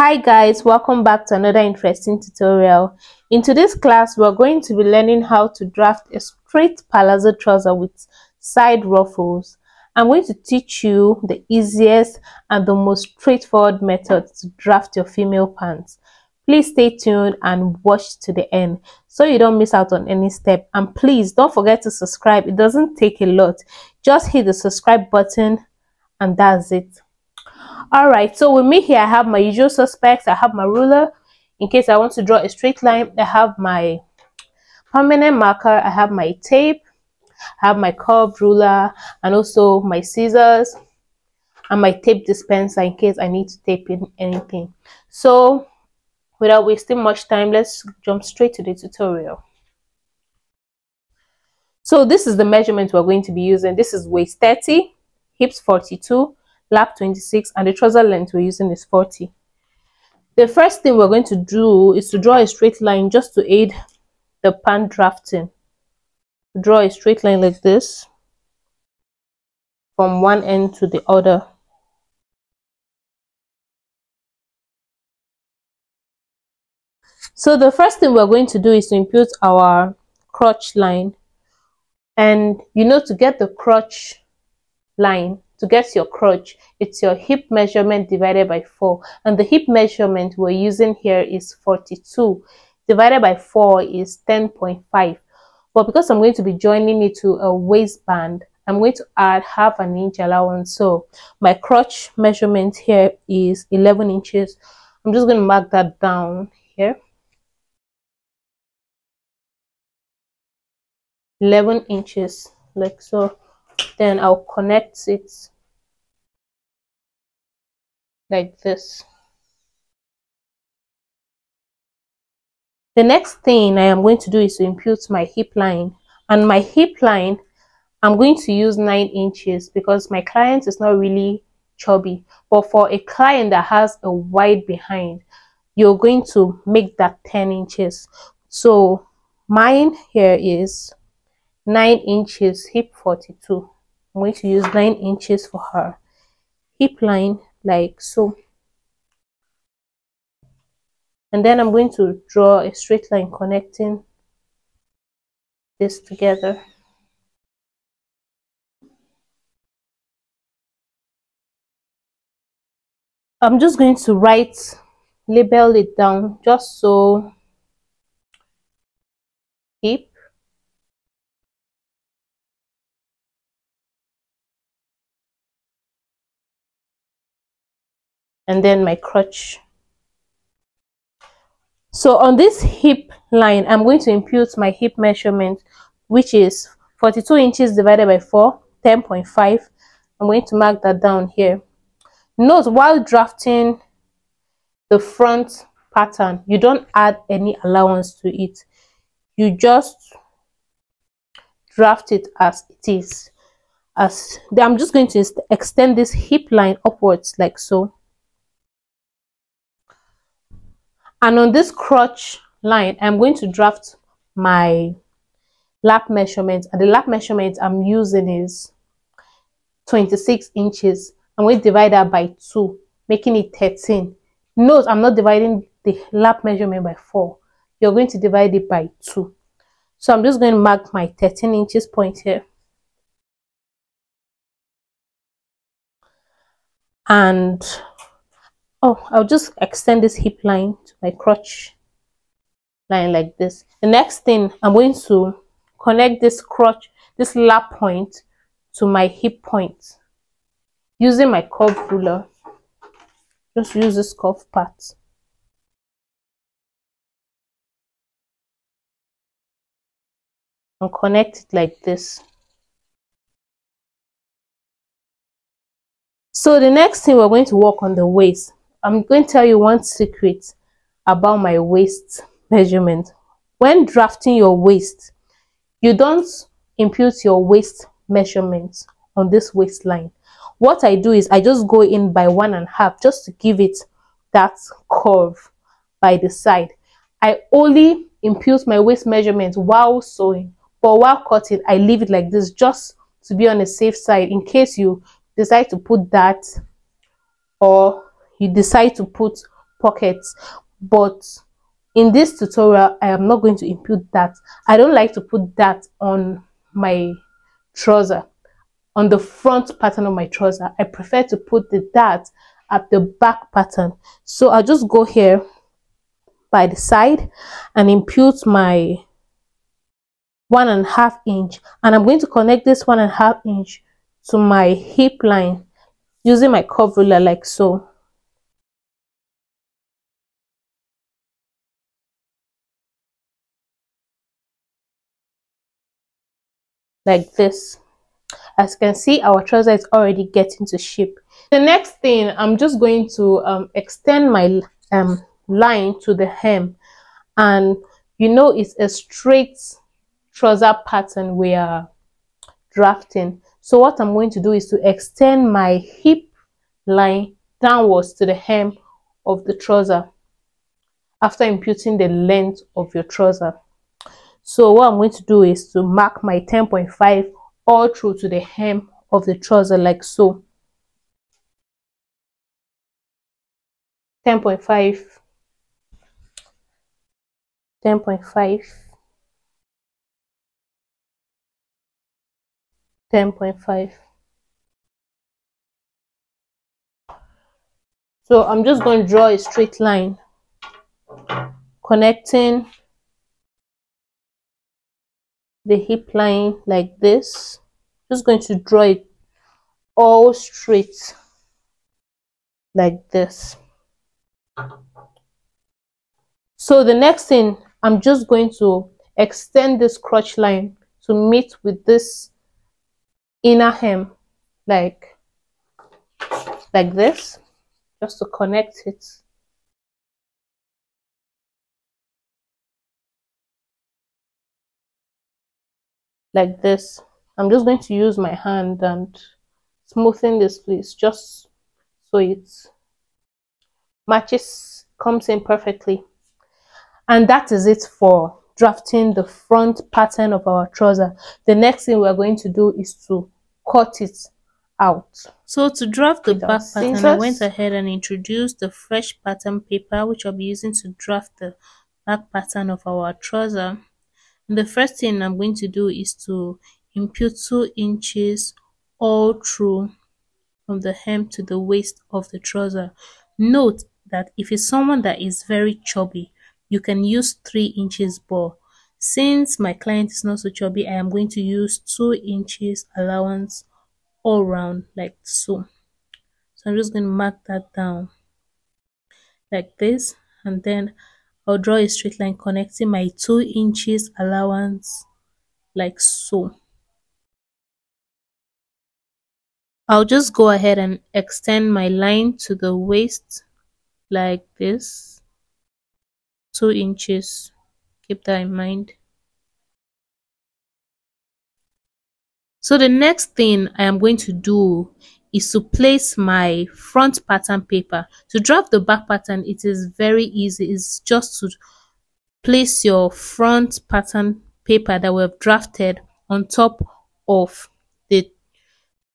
Hi guys, welcome back to another interesting tutorial. In today's class, we're going to be learning how to draft a straight palazzo trouser with side ruffles. I'm going to teach you the easiest and the most straightforward method to draft your female pants. Please stay tuned and watch to the end so you don't miss out on any step. And please don't forget to subscribe. It doesn't take a lot. Just hit the subscribe button and that's it. Alright, so with me here, I have my usual suspects. I have my ruler in case I want to draw a straight line. I have my permanent marker. I have my tape. I have my curved ruler and also my scissors and my tape dispenser in case I need to tape in anything. So without wasting much time, let's jump straight to the tutorial. So this is the measurement we're going to be using. This is waist 30, hips 42, lap 26, and the trouser length we're using is 40. The first thing we're going to do is to draw a straight line just to aid the PANT drafting. Draw a straight line like this from one end to the other. So the first thing we're going to do is to impute our crotch line, and you know, to get the crotch line, to get your crotch, it's your hip measurement divided by 4, and the hip measurement we're using here is 42 divided by 4 is 10.5. But because I'm going to be joining it to a waistband, I'm going to add half an inch allowance. So my crotch measurement here is 11 inches. I'm just going to mark that down here. 11 inches, like so. Then I'll connect it like this. The next thing I am going to do is to impute my hip line, and my hip line I'm going to use 9 inches because my client is not really chubby. But for a client that has a wide behind, you're going to make that 10 inches. So mine here is 9 inches, hip 42. I'm going to use 9 inches for her hip line, like so. And then I'm going to draw a straight line connecting this together. I'm just going to label it down, just so hip, and then my crotch. So on this hip line, I'm going to impute my hip measurement, which is 42 inches divided by 4, 10.5. I'm going to mark that down here. Note, while drafting the front pattern, you don't add any allowance to it. You just draft it as it is. I'm just going to extend this hip line upwards like so. And on this crotch line, I'm going to draft my lap measurement, and the lap measurement I'm using is 26 inches. I'm going to divide that by 2, making it 13. Note, I'm not dividing the lap measurement by 4. You're going to divide it by 2. So I'm just going to mark my 13 inches point here. And I'll just extend this hip line to my crotch line like this. The next thing, I'm going to connect this lap point to my hip point using my curved ruler. Just use this curved part. And connect it like this. So the next thing, we're going to work on the waist. I'm going to tell you one secret about my waist measurement. When drafting your waist, you don't impute your waist measurement on this waistline. What I do is I just go in by 1.5 just to give it that curve by the side. I only impute my waist measurement while sewing, but while cutting, I leave it like this just to be on the safe side in case you decide to put that, or you decide to put pockets, but in this tutorial I am not going to input that. I don't like to put that on my trouser, on the front pattern of my trouser. I prefer to put the dart at the back pattern. So I'll just go here by the side and impute my 1.5 inch, and I'm going to connect this 1.5 inch to my hip line using my curve ruler, like so. Like this. As you can see, our trouser is already getting to shape. The next thing, I'm just going to extend my line to the hem, and you know it's a straight trouser pattern we are drafting. So what I'm going to do is to extend my hip line downwards to the hem of the trouser after imputing the length of your trouser. So what I'm going to do is to mark my 10.5 all through to the hem of the trouser, like so. 10.5, 10.5, 10.5. So I'm just going to draw a straight line connecting the hip line like this. Just going to draw it all straight like this. So the next thing, I'm just going to extend this crotch line to meet with this inner hem, like this, just to connect it. Like this. I'm just going to use my hand and smoothing this place just so it matches, comes in perfectly. And that is it for drafting the front pattern of our trouser. The next thing we're going to do is to cut it out. So to draft the back pattern, I went ahead and introduced the fresh pattern paper, which I'll be using to draft the back pattern of our trouser. And the first thing I'm going to do is to impute 2 inches all through from the hem to the waist of the trouser. Note that if it's someone that is very chubby, you can use 3 inches, but since my client is not so chubby, I am going to use 2 inches allowance all round, like so. So I'm just going to mark that down like this, and then I'll draw a straight line connecting my 2 inches allowance like so. I'll just go ahead and extend my line to the waist like this, 2 inches. Keep that in mind. So the next thing I am going to do is to place my front pattern paper. To draft the back pattern, it is very easy. It's just to place your front pattern paper that we have drafted on top of the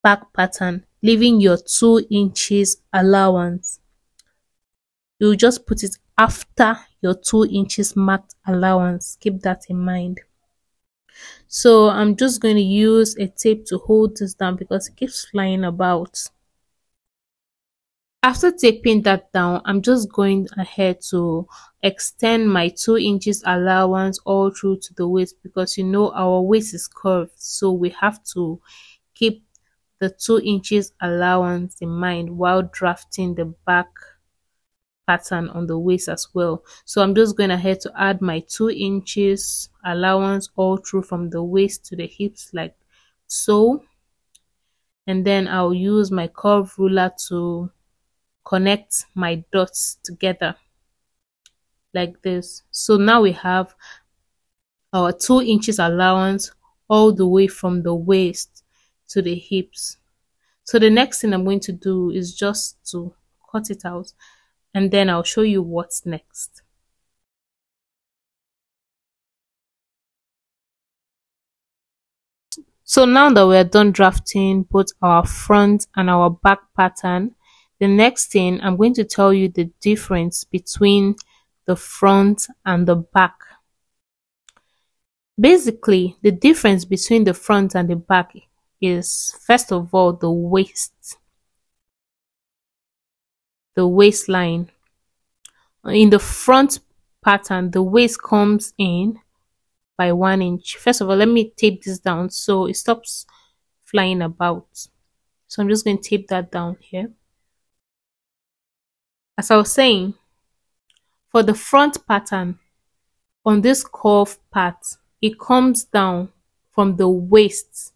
back pattern, leaving your 2 inches allowance. You just put it after your 2 inches marked allowance. Keep that in mind. So I'm just going to use a tape to hold this down because it keeps flying about. After taping that down, I'm just going ahead to extend my 2 inches allowance all through to the waist, because you know our waist is curved, so we have to keep the 2 inches allowance in mind while drafting the back pattern on the waist as well. So I'm just going ahead to add my 2 inches allowance all through from the waist to the hips, like so. And then I'll use my curve ruler to connect my dots together like this. So now we have our 2 inches allowance all the way from the waist to the hips. So the next thing I'm going to do is just to cut it out, and then I'll show you what's next. So now that we're done drafting both our front and our back pattern, The next thing, I'm going to tell you the difference between the front and the back. Basically, the difference between the front and the back is, first of all, the waistline. In the front pattern, the waist comes in by 1 inch. First of all, let me tape this down so it stops flying about. So I'm just going to tape that down here. As I was saying, for the front pattern, on this curve part, it comes down from the waist.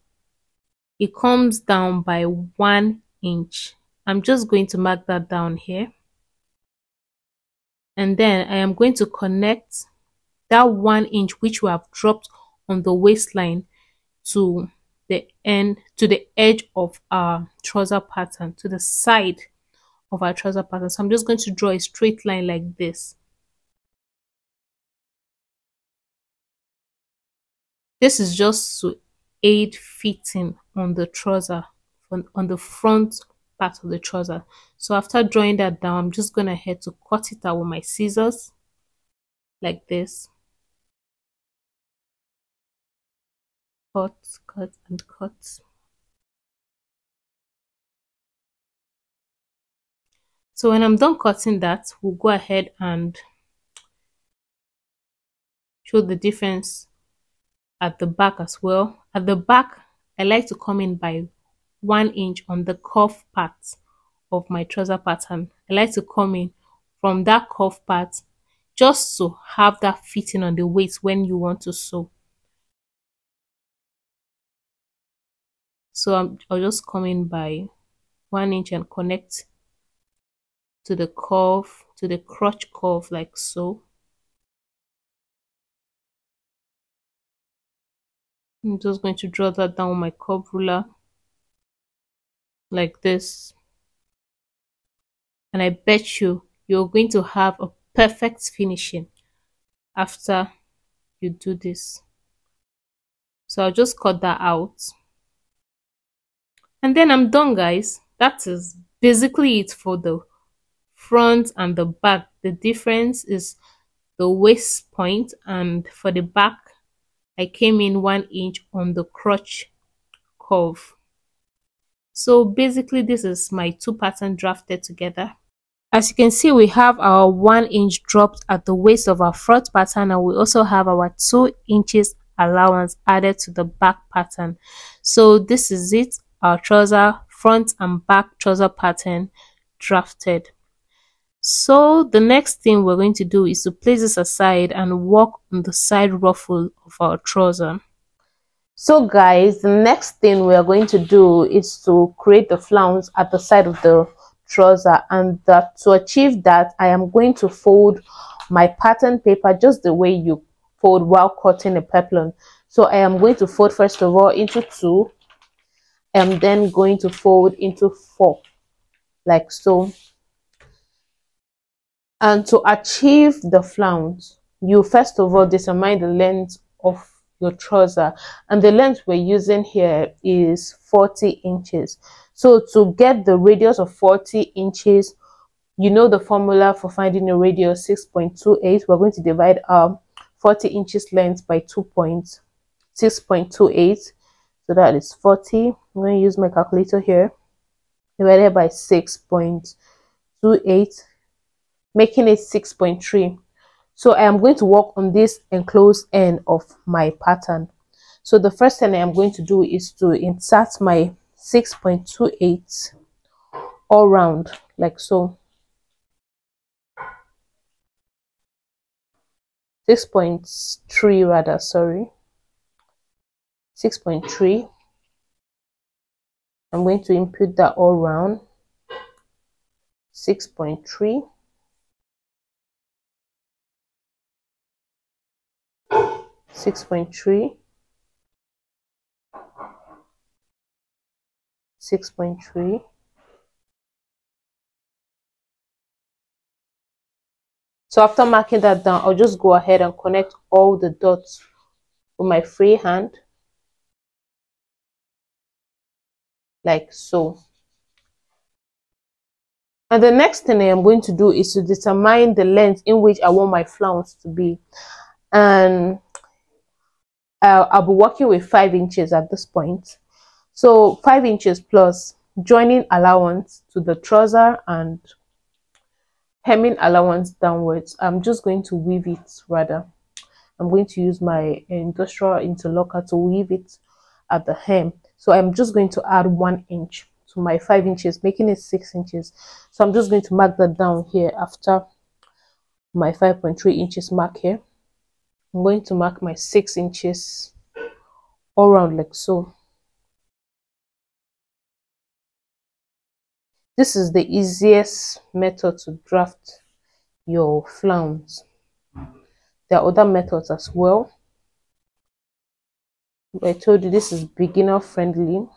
It comes down by 1 inch. I'm just going to mark that down here. And then I am going to connect that 1 inch which we have dropped on the waistline to the edge of our trouser pattern, to the side of our trouser pattern. So I'm just going to draw a straight line like this. This is just to aid fitting on the trouser, on the front part of the trouser. So after drawing that down, I'm just going to head to cut it out with my scissors like this. Cut, cut, and cut. So when I'm done cutting that, we'll go ahead and show the difference at the back as well. At the back, I like to come in by 1 inch on the cuff part of my trouser pattern. I like to come in from that cuff part just to have that fitting on the waist when you want to sew. So I'll just come in by 1 inch and connect to the curve, to the crotch curve like so. I'm just going to draw that down with my curve ruler like this. And I bet you're going to have a perfect finishing after you do this. So I'll just cut that out. And then I'm done, guys. That is basically it for the front and the back. The difference is the waist point, and for the back, I came in 1 inch on the crotch curve. So basically, this is my two pattern drafted together. As you can see, we have our 1 inch dropped at the waist of our front pattern, and we also have our 2 inches allowance added to the back pattern. So this is it, our trouser front and back trouser pattern drafted. So the next thing we're going to do is to place this aside and work on the side ruffle of our trouser. So guys, the next thing we are going to do is to create the flounce at the side of the trouser, and to achieve that, I am going to fold my pattern paper just the way you fold while cutting a peplum. So I am going to fold first of all into 2. I am then going to fold into 4 like so. And to achieve the flounce, you first of all determine the length of your trouser, and the length we're using here is 40 inches. So to get the radius of 40 inches, you know the formula for finding a radius, 6.28. We're going to divide our 40 inches length by 6.28. So that is 40. I'm going to use my calculator here. Divided by 6.28, making it 6.3. So I am going to work on this enclosed end of my pattern. So the first thing I am going to do is to insert my 6.28 all round like so. 6.3 rather, sorry. 6.3. I'm going to input that all round. 6.3. 6.3. 6.3. So after marking that down, I'll just go ahead and connect all the dots with my free hand like so. And the next thing I am going to do is to determine the length in which I want my flounce to be. And I'll be working with 5 inches at this point. So 5 inches plus joining allowance to the trouser and hemming allowance downwards. I'm just going to weave it rather. I'm going to use my industrial interlocker to weave it at the hem. So I'm just going to add 1 inch to my 5 inches, making it 6 inches. So I'm just going to mark that down here after my 5.3 inches mark here. I'm going to mark my 6 inches all around like so. This is the easiest method to draft your flounce. There are other methods as well. I told you this is beginner friendly.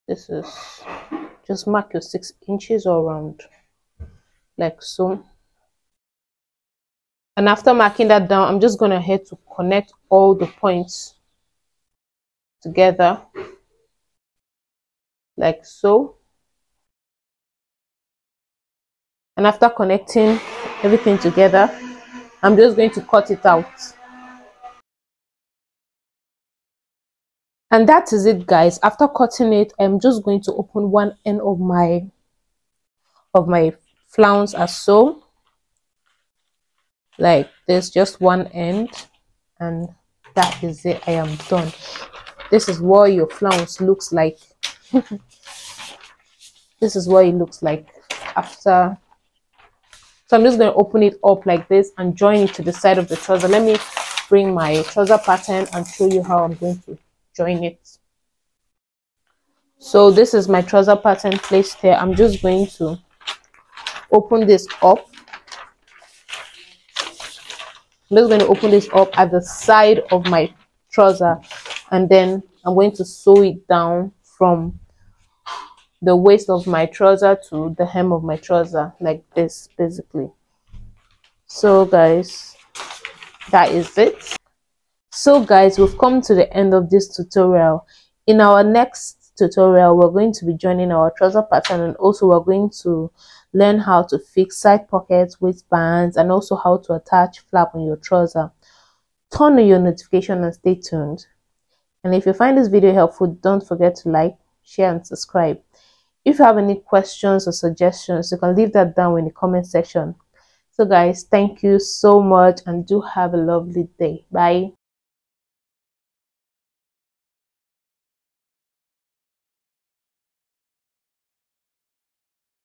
This is just mark your 6 inches all around like so. And after marking that down, I'm just going to head to connect all the points together like so. And after connecting everything together, I'm just going to cut it out. And that is it, guys. After cutting it, I'm just going to open one end of my flounce as so, like there's just one end, and that is it. I am done. This is what your flounce looks like. This is what it looks like after. So I'm just going to open it up like this and join it to the side of the trouser. Let me bring my trouser pattern and show you how I'm going to join it. So this is my trouser pattern placed here. I'm just going to open this up. I'm just going to open this up at the side of my trouser, and then I'm going to sew it down from the waist of my trouser to the hem of my trouser like this basically. So guys, that is it. So guys, we've come to the end of this tutorial. In our next tutorial, we're going to be joining our trouser pattern, and also we're going to learn how to fix side pockets, waistbands, and also how to attach flap on your trouser. Turn on your notification and stay tuned. And if you find this video helpful, don't forget to like, share, and subscribe. If you have any questions or suggestions, you can leave that down in the comment section. So guys, thank you so much and do have a lovely day. Bye.